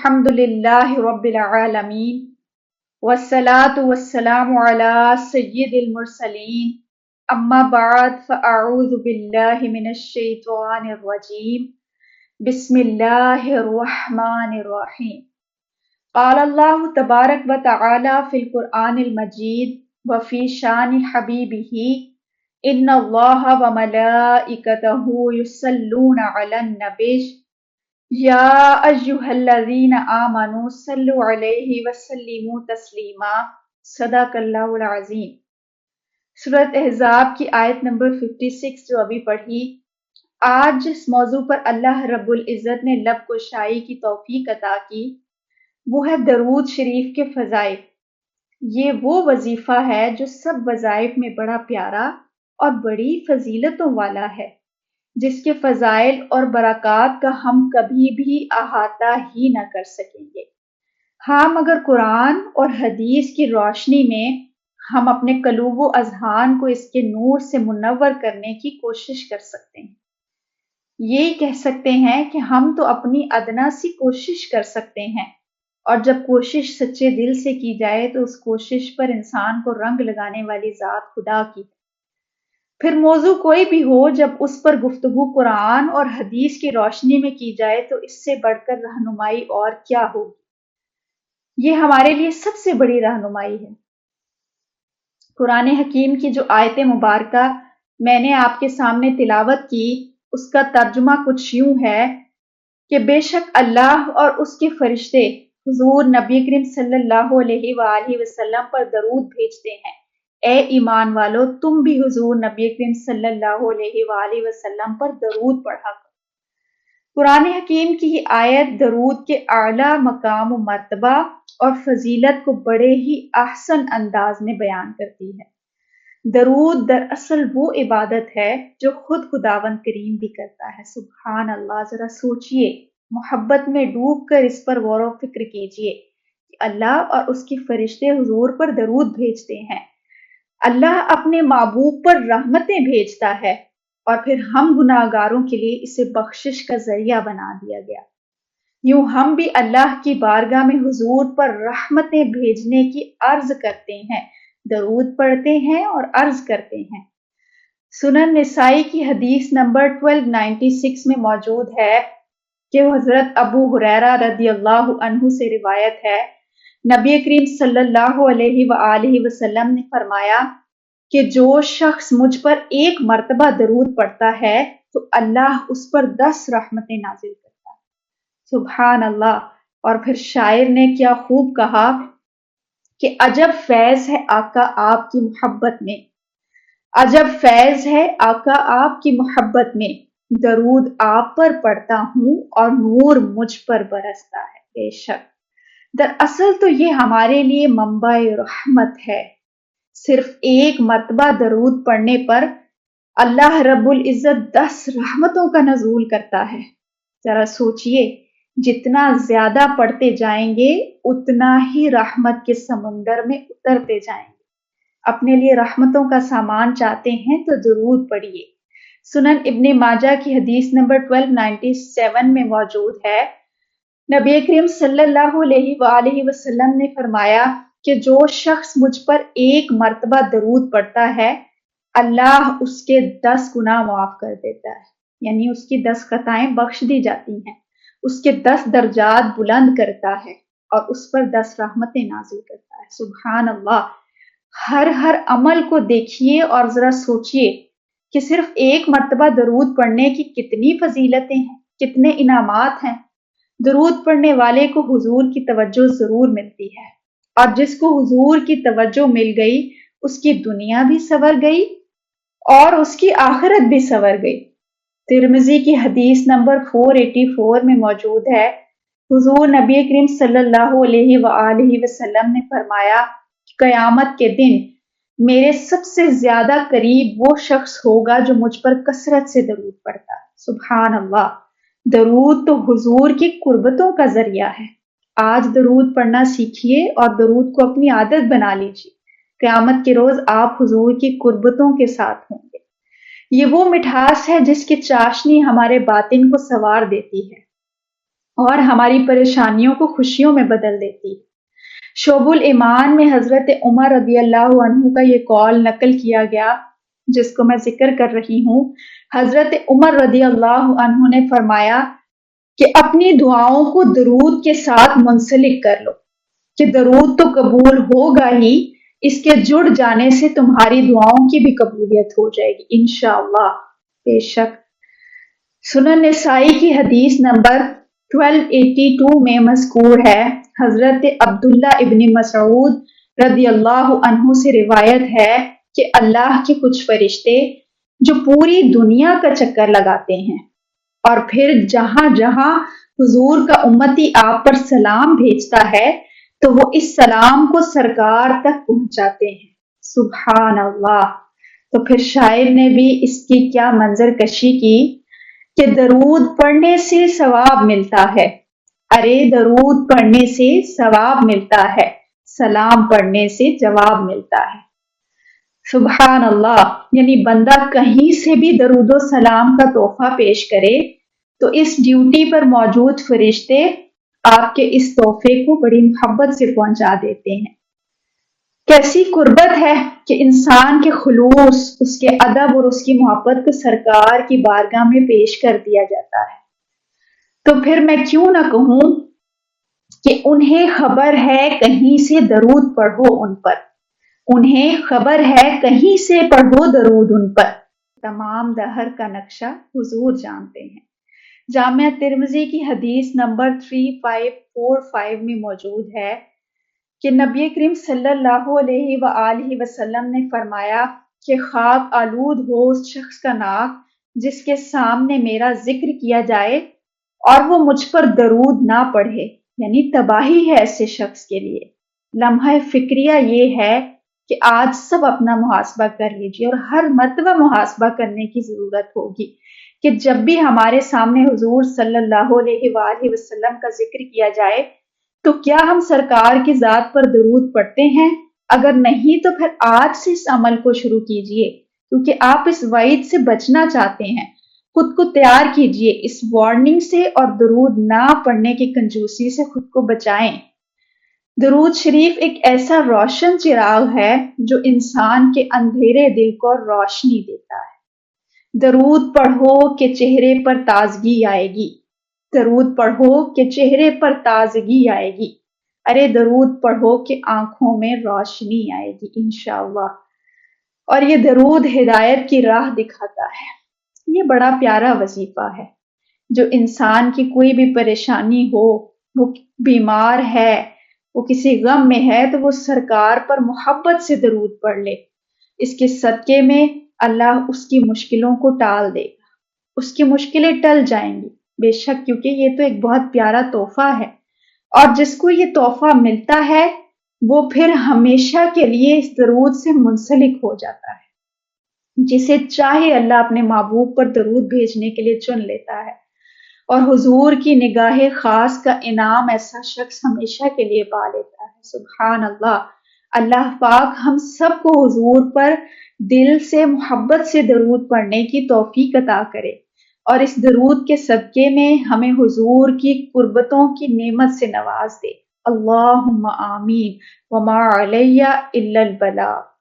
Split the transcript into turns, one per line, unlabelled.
الحمدللہ رب العالمین والصلاة والسلام علی سید المرسلین اما بعد فاعوذ باللہ من الشیطان الرجیم بسم اللہ الرحمن الرحیم قال اللہ تبارک و تعالی فی القرآن المجید وفی شان حبیبہ ان اللہ وملائکتہ یصلون علی النبی یا ایہا الذین آمنوا صلوا علیہ وسلموا تسلیما صدق اللہ العظیم۔ سورۃ احزاب کی آیت نمبر 56 جو ابھی پڑھی، آج جس موضوع پر اللہ رب العزت نے لب گشائی کی توفیق عطا کی وہ ہے درود شریف کے فضائل۔ یہ وہ وظیفہ ہے جو سب وظائف میں بڑا پیارا اور بڑی فضیلتوں والا ہے، جس کے فضائل اور برکات کا ہم کبھی بھی احاطہ ہی نہ کر سکیں گے۔ ہاں مگر قرآن اور حدیث کی روشنی میں ہم اپنے قلوب و اذہان کو اس کے نور سے منور کرنے کی کوشش کر سکتے ہیں۔ یہی کہہ سکتے ہیں کہ ہم تو اپنی ادنا سی کوشش کر سکتے ہیں، اور جب کوشش سچے دل سے کی جائے تو اس کوشش پر انسان کو رنگ لگانے والی ذات خدا کی۔ پھر موضوع کوئی بھی ہو، جب اس پر گفتگو قرآن اور حدیث کی روشنی میں کی جائے تو اس سے بڑھ کر رہنمائی اور کیا ہوگی۔ یہ ہمارے لیے سب سے بڑی رہنمائی ہے۔ قرآن حکیم کی جو آیت مبارکہ میں نے آپ کے سامنے تلاوت کی، اس کا ترجمہ کچھ یوں ہے کہ بے شک اللہ اور اس کے فرشتے حضور نبی کریم صلی اللہ علیہ وآلہ وسلم پر درود بھیجتے ہیں۔ اے ایمان والو، تم بھی حضور نبی کریم صلی اللہ علیہ وآلہ وسلم پر درود پڑھا کرو۔ قرآن حکیم کی یہ آیت درود کے اعلیٰ مقام و مرتبہ اور فضیلت کو بڑے ہی احسن انداز میں بیان کرتی ہے۔ درود دراصل وہ عبادت ہے جو خود خداوند کریم بھی کرتا ہے۔ سبحان اللہ، ذرا سوچئے، محبت میں ڈوب کر اس پر غور و فکر کیجئے کہ اللہ اور اس کے فرشتے حضور پر درود بھیجتے ہیں۔ اللہ اپنے محبوب پر رحمتیں بھیجتا ہے، اور پھر ہم گناہگاروں کے لیے اسے بخشش کا ذریعہ بنا دیا گیا۔ یوں ہم بھی اللہ کی بارگاہ میں حضور پر رحمتیں بھیجنے کی عرض کرتے ہیں، درود پڑھتے ہیں اور عرض کرتے ہیں۔ سنن نسائی کی حدیث نمبر 1296 میں موجود ہے کہ حضرت ابو ہریرہ رضی اللہ عنہ سے روایت ہے، نبی کریم صلی اللہ علیہ وآلہ وسلم نے فرمایا کہ جو شخص مجھ پر ایک مرتبہ درود پڑھتا ہے تو اللہ اس پر 10 رحمتیں نازل کرتا ہے۔ سبحان اللہ۔ اور پھر شاعر نے کیا خوب کہا کہ عجب فیض ہے آقا آپ کی محبت میں، عجب فیض ہے آقا آپ کی محبت میں، درود آپ پر پڑھتا ہوں اور نور مجھ پر برستا ہے۔ بے شک دراصل تو یہ ہمارے لیے منبع رحمت ہے۔ صرف ایک مرتبہ درود پڑھنے پر اللہ رب العزت 10 رحمتوں کا نزول کرتا ہے۔ ذرا سوچئے، جتنا زیادہ پڑھتے جائیں گے اتنا ہی رحمت کے سمندر میں اترتے جائیں گے۔ اپنے لیے رحمتوں کا سامان چاہتے ہیں تو درود پڑھیے۔ سنن ابن ماجہ کی حدیث نمبر 1297 میں موجود ہے، نبی کریم صلی اللہ علیہ وآلہ وسلم نے فرمایا کہ جو شخص مجھ پر ایک مرتبہ درود پڑھتا ہے اللہ اس کے 10 گناہ معاف کر دیتا ہے، یعنی اس کی 10 خطائیں بخش دی جاتی ہیں، اس کے 10 درجات بلند کرتا ہے اور اس پر 10 رحمتیں نازل کرتا ہے۔ سبحان اللہ۔ ہر عمل کو دیکھیے اور ذرا سوچئے کہ صرف ایک مرتبہ درود پڑھنے کی کتنی فضیلتیں ہیں، کتنے انعامات ہیں۔ درود پڑھنے والے کو حضور کی توجہ ضرور ملتی ہے، اور جس کو حضور کی توجہ مل گئی اس کی دنیا بھی سنور گئی اور اس کی آخرت بھی سنور گئی۔ ترمذی کی حدیث نمبر 484 میں موجود ہے، حضور نبی کریم صلی اللہ علیہ وآلہ وسلم نے فرمایا کہ قیامت کے دن میرے سب سے زیادہ قریب وہ شخص ہوگا جو مجھ پر کثرت سے درود پڑھتا ہے۔ سبحان اللہ۔ درود تو حضور کی قربتوں کا ذریعہ ہے۔ آج درود پڑھنا سیکھیے اور درود کو اپنی عادت بنا لیجیے۔ قیامت کے روز آپ حضور کی قربتوں کے ساتھ ہوں گے۔ یہ وہ مٹھاس ہے جس کی چاشنی ہمارے باطن کو سنوار دیتی ہے اور ہماری پریشانیوں کو خوشیوں میں بدل دیتی ہے۔ شعب الایمان میں حضرت عمر رضی اللہ عنہ کا یہ قول نقل کیا گیا جس کو میں ذکر کر رہی ہوں۔ حضرت عمر رضی اللہ عنہ نے فرمایا کہ اپنی دعاؤں کو درود کے ساتھ منسلک کر لو، کہ درود تو قبول ہوگا ہی، اس کے جڑ جانے سے تمہاری دعاؤں کی بھی قبولیت ہو جائے گی انشاءاللہ۔ بے شک سنن نسائی کی حدیث نمبر 1282 میں مذکور ہے، حضرت عبداللہ ابن مسعود رضی اللہ عنہ سے روایت ہے کہ اللہ کے کچھ فرشتے جو پوری دنیا کا چکر لگاتے ہیں اور پھر جہاں جہاں حضور کا امتی آپ پر سلام بھیجتا ہے تو وہ اس سلام کو سرکار تک پہنچاتے ہیں۔ سبحان اللہ۔ تو پھر شاعر نے بھی اس کی کیا منظر کشی کی کہ درود پڑھنے سے ثواب ملتا ہے، ارے درود پڑھنے سے ثواب ملتا ہے، سلام پڑھنے سے جواب ملتا ہے۔ سبحان اللہ، یعنی بندہ کہیں سے بھی درود و سلام کا تحفہ پیش کرے تو اس ڈیوٹی پر موجود فرشتے آپ کے اس تحفے کو بڑی محبت سے پہنچا دیتے ہیں۔ کیسی قربت ہے کہ انسان کے خلوص، اس کے ادب اور اس کی محبت کو سرکار کی بارگاہ میں پیش کر دیا جاتا ہے۔ تو پھر میں کیوں نہ کہوں کہ انہیں خبر ہے کہیں سے درود پڑھو ان پر، انہیں خبر ہے کہیں سے پڑھو درود ان پر، تمام دہر کا نقشہ حضور جانتے ہیں۔ جامعہ ترمذی کی حدیث نمبر 3545 میں موجود ہے کہ نبی کریم صلی اللہ علیہ وآلہ وسلم نے فرمایا کہ خاک آلود ہو اس شخص کا ناک جس کے سامنے میرا ذکر کیا جائے اور وہ مجھ پر درود نہ پڑھے، یعنی تباہی ہے ایسے شخص کے لیے۔ لمحہ فکریہ یہ ہے کہ آج سب اپنا محاسبہ کر لیجیے، اور ہر مرتبہ محاسبہ کرنے کی ضرورت ہوگی کہ جب بھی ہمارے سامنے حضور صلی اللہ علیہ وآلہ وسلم کا ذکر کیا جائے تو کیا ہم سرکار کی ذات پر درود پڑھتے ہیں؟ اگر نہیں تو پھر آج سے اس عمل کو شروع کیجئے، کیونکہ آپ اس وعید سے بچنا چاہتے ہیں۔ خود کو تیار کیجئے اس وارننگ سے اور درود نہ پڑھنے کی کنجوسی سے خود کو بچائیں۔ درود شریف ایک ایسا روشن چراغ ہے جو انسان کے اندھیرے دل کو روشنی دیتا ہے۔ درود پڑھو کہ چہرے پر تازگی آئے گی، درود پڑھو کہ چہرے پر تازگی آئے گی، ارے درود پڑھو کہ آنکھوں میں روشنی آئے گی انشاءاللہ۔ اور یہ درود ہدایت کی راہ دکھاتا ہے۔ یہ بڑا پیارا وظیفہ ہے۔ جو انسان کی کوئی بھی پریشانی ہو، وہ بیمار ہے، وہ کسی غم میں ہے، تو وہ سرکار پر محبت سے درود پڑھ لے، اس کے صدقے میں اللہ اس کی مشکلوں کو ٹال دے گا، اس کی مشکلیں ٹل جائیں گی بے شک، کیونکہ یہ تو ایک بہت پیارا تحفہ ہے، اور جس کو یہ تحفہ ملتا ہے وہ پھر ہمیشہ کے لیے اس درود سے منسلک ہو جاتا ہے۔ جسے چاہے اللہ اپنے محبوب پر درود بھیجنے کے لیے چن لیتا ہے، اور حضور کی نگاہ خاص کا انعام ایسا شخص ہمیشہ کے لیے پا لیتا ہے۔ سبحان اللہ۔ اللہ پاک ہم سب کو حضور پر دل سے محبت سے درود پڑھنے کی توفیق عطا کرے، اور اس درود کے صدقے میں ہمیں حضور کی قربتوں کی نعمت سے نواز دے۔ اللہم آمین۔ وما علیہ الا البلاغ۔